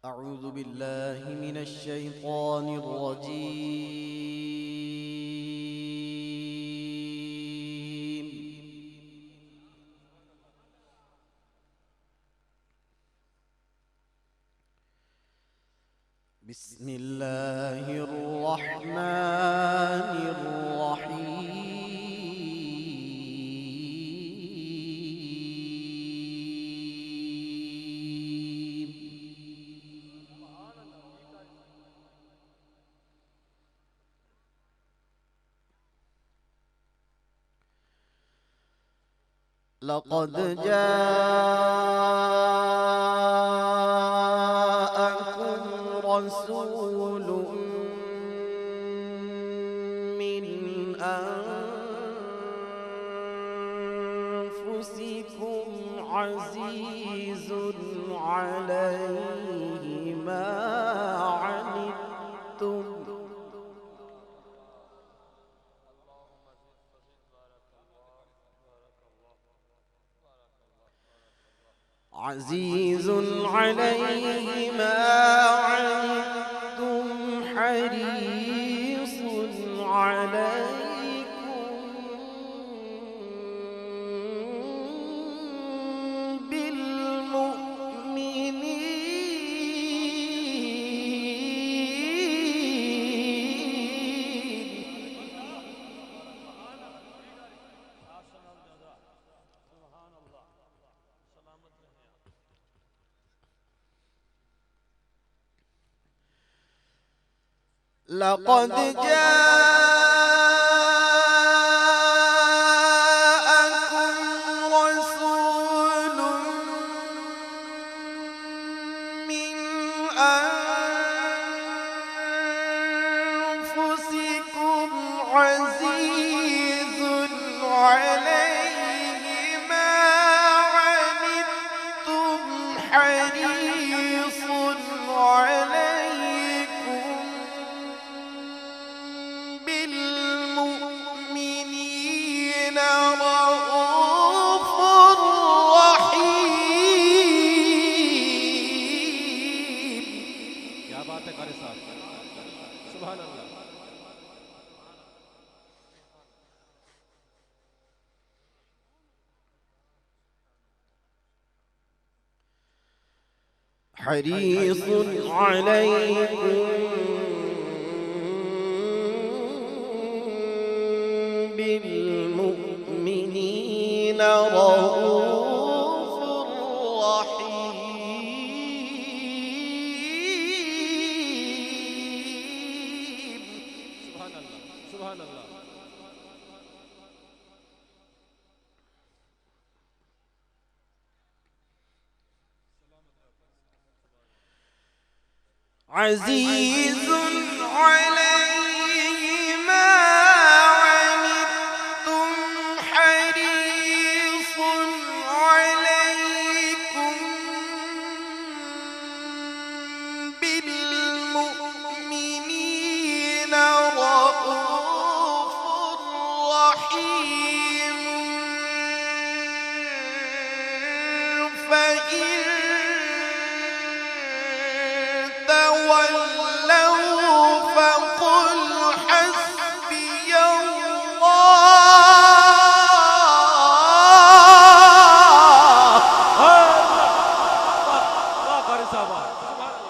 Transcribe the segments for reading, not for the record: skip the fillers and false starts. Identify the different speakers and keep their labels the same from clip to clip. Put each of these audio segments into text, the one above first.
Speaker 1: أعوذ بالله من الشيطان الرجيم. بسم الله الرحمن الرحيم. لقد جاءكم رسول من أنفسكم عزيز عليه ما عنتم عزيز عليه ما عنتم حريص عليكم لقد جاءكم رسول من أنفسكم عزيز عليه ما عنتم حريص عليكم بالمؤمنين رؤوف رحيم.
Speaker 2: क्या बात है कारी साहब, सुभान अल्लाह।
Speaker 1: حريص عليكم بالمؤمنين رؤوف رحيم.
Speaker 2: सुभान अल्लाह, सुभान अल्लाह।
Speaker 1: عزيز عليه ما عنتم حريص عليكم بالمؤمنين رؤوف رحيم. فإن تولوا فقل حسبي الله.
Speaker 2: वाह कारी साहब, सुभान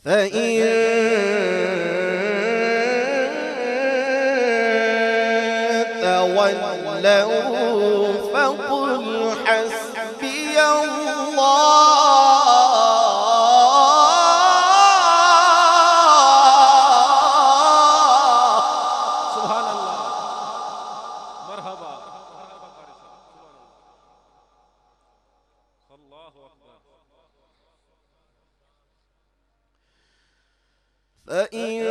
Speaker 1: فإن تولوا فقل حسبي الله.
Speaker 2: सुभान अल्लाह, मरहबा, मरहबा कारी साहब, सुभान अल्लाह, अल्लाहु अकबर।
Speaker 1: فإن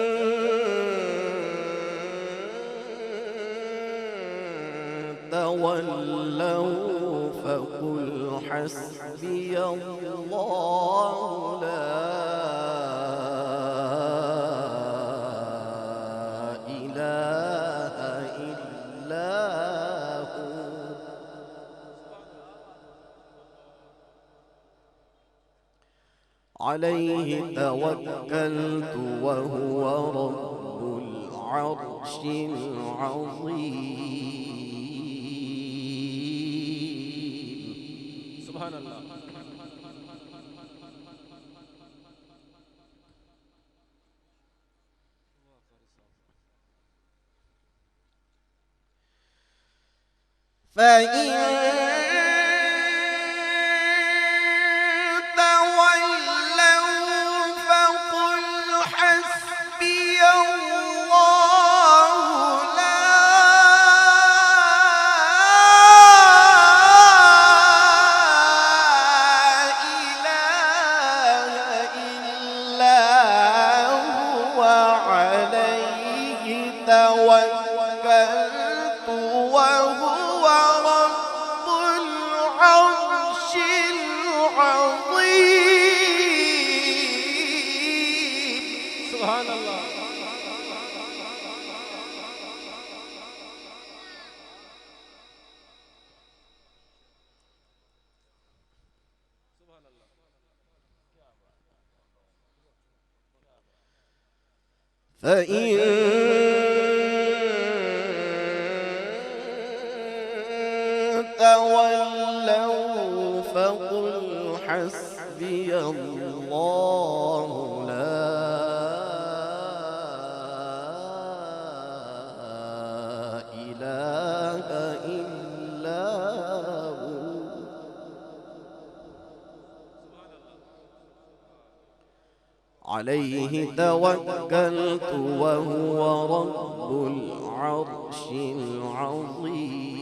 Speaker 1: تولوا فقل حسبي الله. لا عليه توكلت وهو رب العرش العظيم.
Speaker 2: سبحان الله.
Speaker 1: فإن تولوا فقل حسبي الله لا إله إلا هو عليه توكلت وهو رب العرش العظيم.
Speaker 2: سبحان الله.
Speaker 1: فإن تولوا فقل حسبي الله لا إله إلا هو عليه توكلت وهو رب العرش العظيم.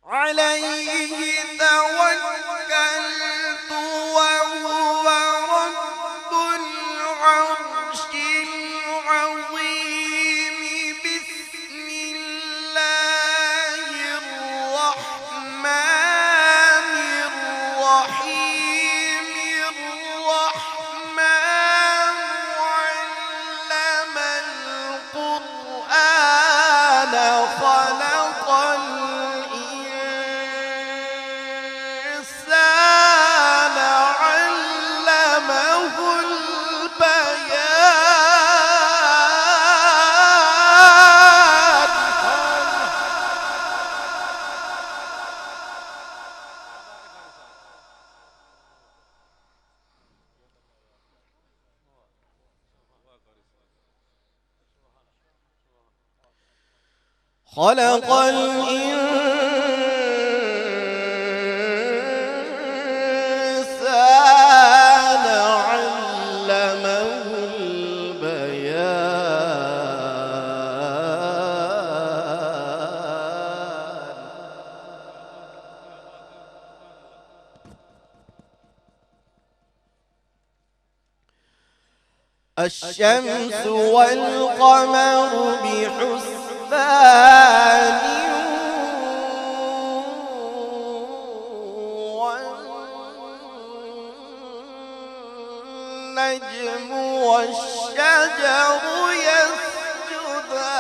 Speaker 1: عليه توكلت وهو رب العرش العظيم. بسم الله الرحمن الرحيم. الرحمن علم القرآن خلق الإنسان علمه البيان. خلق الإنسان علمه البيان. الشمس والقمر بحسبان والنجم والشجر يسجدان.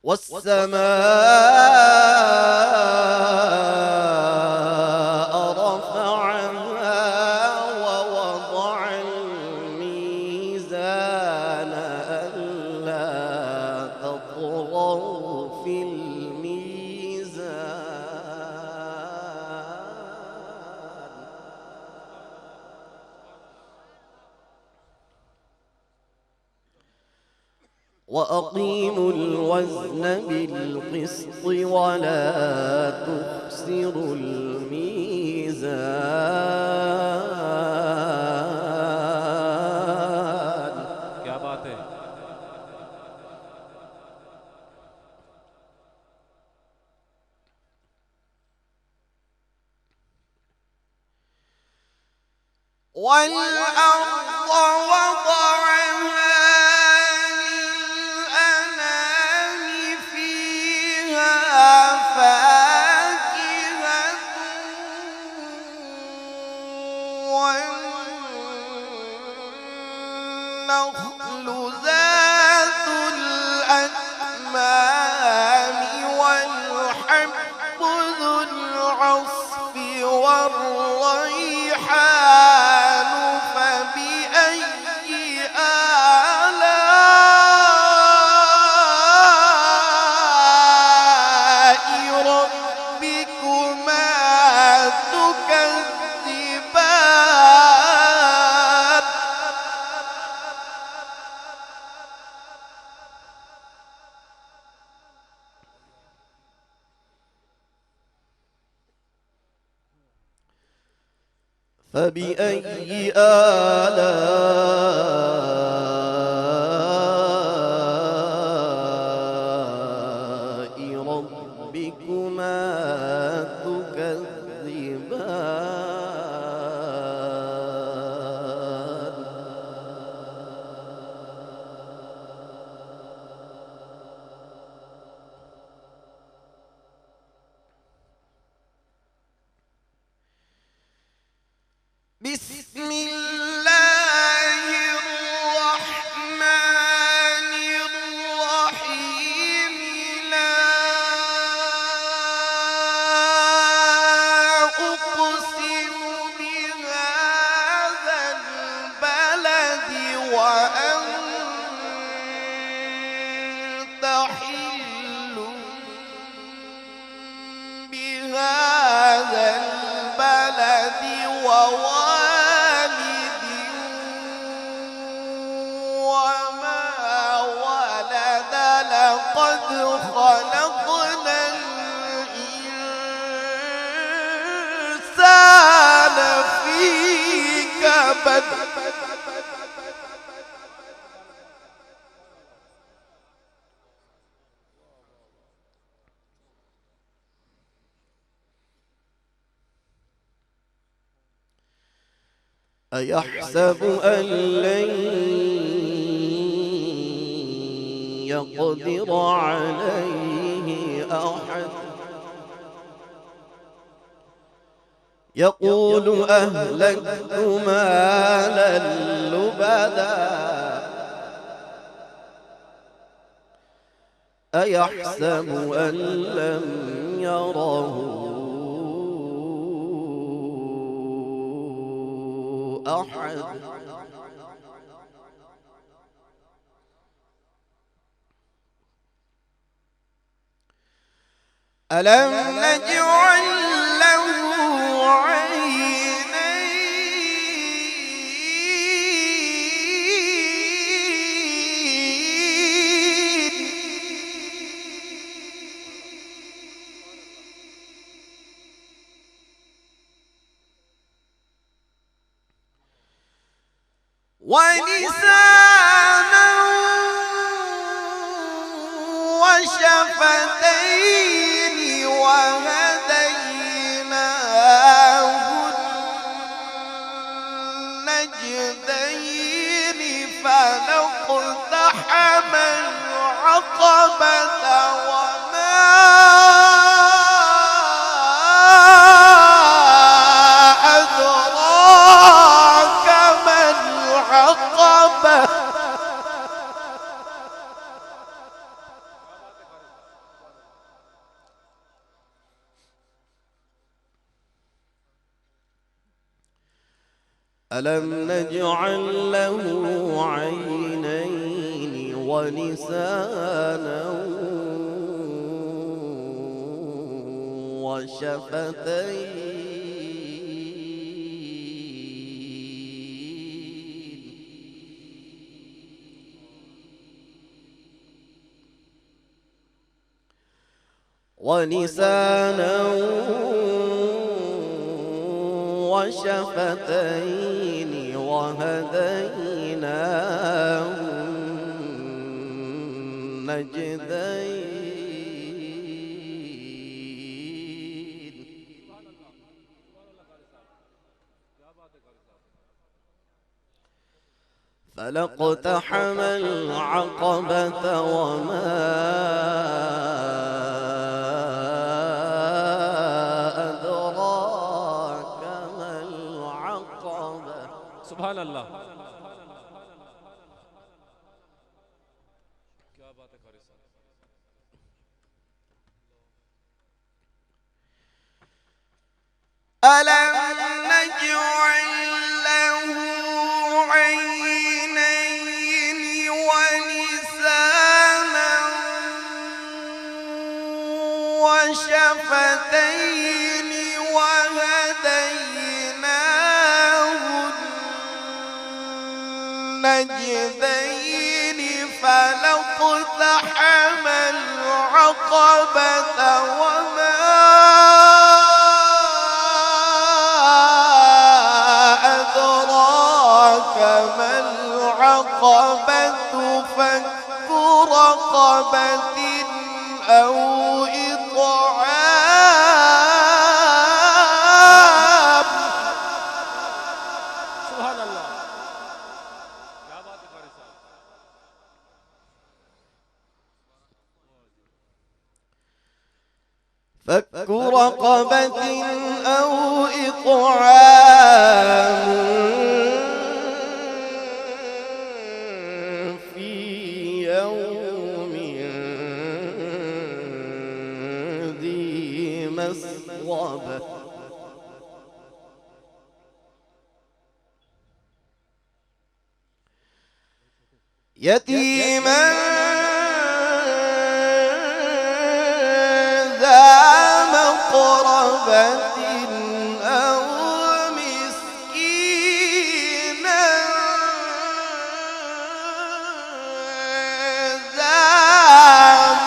Speaker 1: والسماء رفعها ووضع الميزان ألا تطغوا في الميزان. وأقيموا الوزن بالقسط ولا تخسروا الميزان.
Speaker 2: क्या बात है.
Speaker 1: والأرض وضعها للأنام فيها فاكهة والنخل ذات الأكمام والحب ذو العصف والريحان فبأي آلاء ربكما تكذبان فبأي آلاء ربكما تكذبان بسم الله الرحمن الرحيم لا أقسم بهذا البلد وأنت حل بهذا البلد ووالد وما ولد لقد خلقنا الإنسان في كبد أيحسب أن لن يقدر عليه أحد يقول أهلكت مالا لبدا أيحسب أن لم يره أحد ألم نجعل له عينين ولسانا وشفتين وهديناه النجدين فلاقتحم العقبة وما أدراك ما العقبة ألم نجعل له عينين ولسانا وشفتين ولسانا وشفتين وهديناه النجدين فلاقتحم العقبة وما أدراك ما العقبة.
Speaker 2: سبحان الله. क्या बात है कारी साहब.
Speaker 1: ألم نجعل له عينين ولسانا وشفتين وهديناه النجدين فلاقتحم العقبة وما أدراك ما العقبة فك رقبة أو إطعام.
Speaker 2: سبحان الله. क्या बात है कारी साहब.
Speaker 1: فك رقبة أو إطعام في يوم ذي مسغبة يتيما مقربة أو مسكينا ذا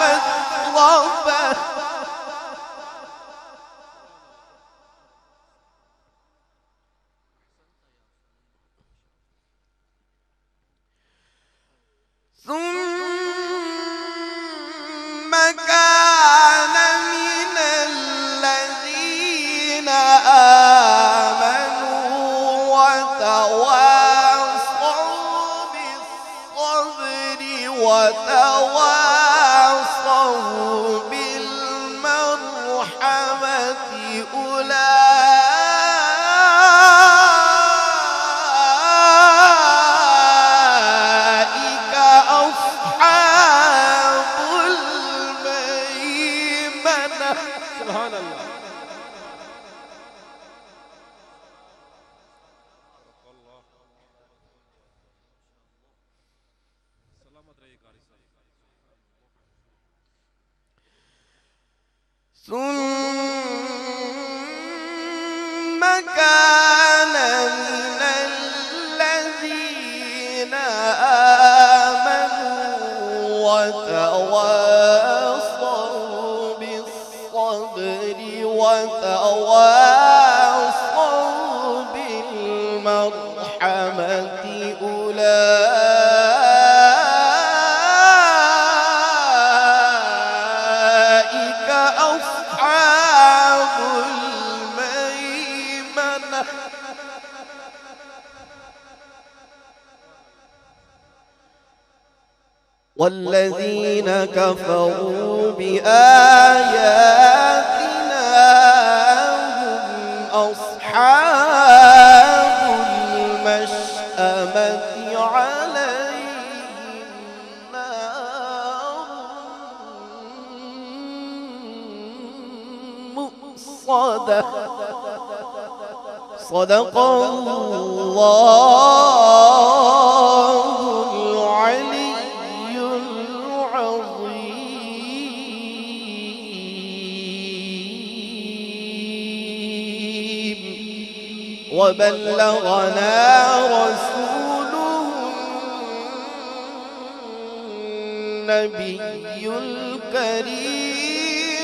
Speaker 1: متربة ثم كان من الذين آمنوا وتواصوا بالصبر وتواصوا بالمرحمة أولئك أصحاب الميمنة.
Speaker 2: سبحان الله. सलामत रहिए कारी साहब.
Speaker 1: ثم كان من الذين آمنوا وتواصوا بالصبر وتواصوا بالمرحمة أولئك أصحاب الميمنة. والذين كفروا بآياتنا هم أصحاب المشأمة عليهم نار مؤصدة. صدق الله العلي العظيم. وبلغنا رسوله النبي الكريم